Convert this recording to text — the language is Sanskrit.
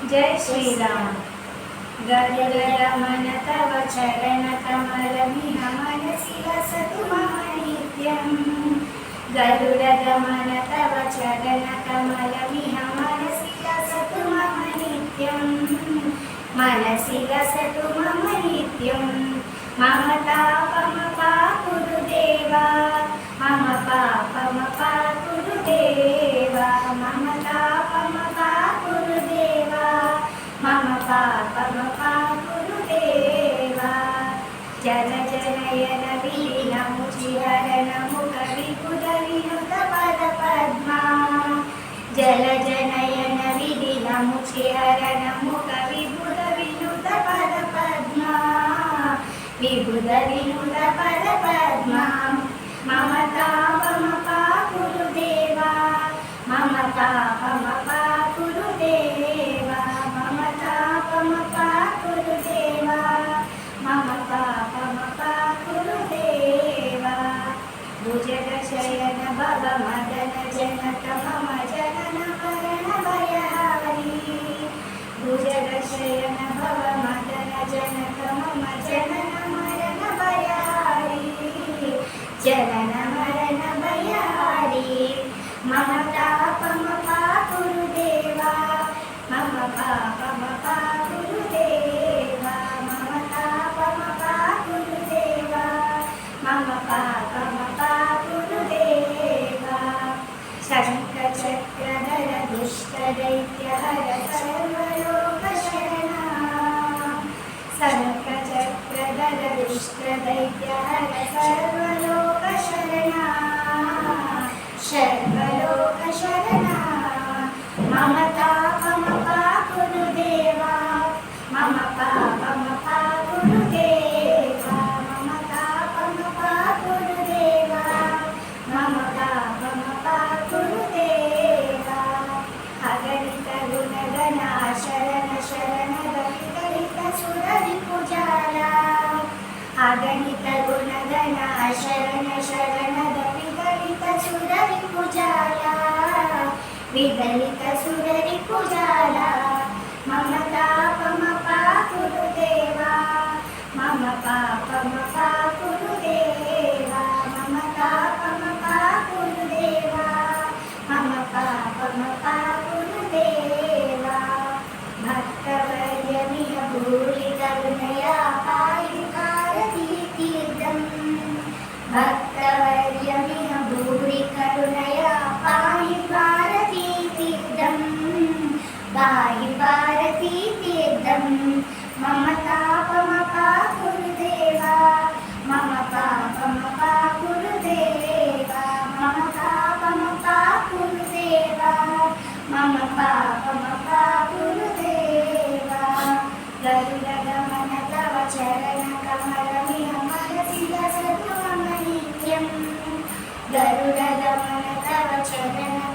जय श्री राम। गरुडगमन तव चरणकमलमिह मनसि वसतु मम नित्यम्। गरुडगमन तव चरणकमलमिह मनसि वसतु मम नित्यम्। मनसि वसतु मम नित्यम्। मम पापमपाकुरु देवा, मम पापमपाकुरु देवा, मम पापमपाकुरु देवा, मम पापमपाकुरु देवा। जन जनयन विलीनमुचिहरण मुखविपुरविनुत पदपद्मा। जल जनयन विलीनमुचिहरण मुखविपुरविनुत पदपद्मा। विबुधविनुत पदपद्मा। मम तापमपाकुरु देवा, मम पापमपाकुरु देवा, मम तापमपाकुरु देवा, मम पापमपाकुरु देवा। भुजगशयन भव मदन जनक मम जनन मरण भयहारी। भुजगशयन भव मदन जनक मम जनन मरण भयहारी। जनन मरण भयहारी। मम तापमपाकुरु देवा, मम पापमपाकुरु देवा, मम तापमपाकुरु देवा, मम पापमपाकुरु देवा। शङ्खचक्रधर दुष्टदैत्यहर सर्वलोकशरणा। शङ्खचक्रधर दुष्टदैत्यहर सर्वलोकशरणा। सर्वलोकशरणा। मम तापमपाकुरु देवा, मम पापमपाकुरु देवा, मम तापमपाकुरु देवा, मम पापमपाकुरु देवा। अगणित गुणगण शरण शरणद विगलित सुररिपुजाला। अगणित गुणगण शरण शरणद विगलित सुररिपुजाला। विगलित सुररिपुजाला। मम तापमपाकुरु देवा, मम पापमपाकुरु देवा, मम तापमपाकुरु देवा, मम पापमपाकुरु देवा। भक्तवर्यमिह भूरि करुणया पाहि भारतीतीर्थम्। भक्तवर्यमिह भूरि करुणया पाहि भारतीतीर्थम्। पाहि भारतीतीर्थम्। मम तापमपाकुरु देवा, मम पापमपाकुरु देवा, मम तापमपाकुरु देवा, मम पापमपाकुरु देवा। गरुडगमन तव चरणकमलमिह मनसि वसतु मम नित्यम्। गरुडगमन तव चरण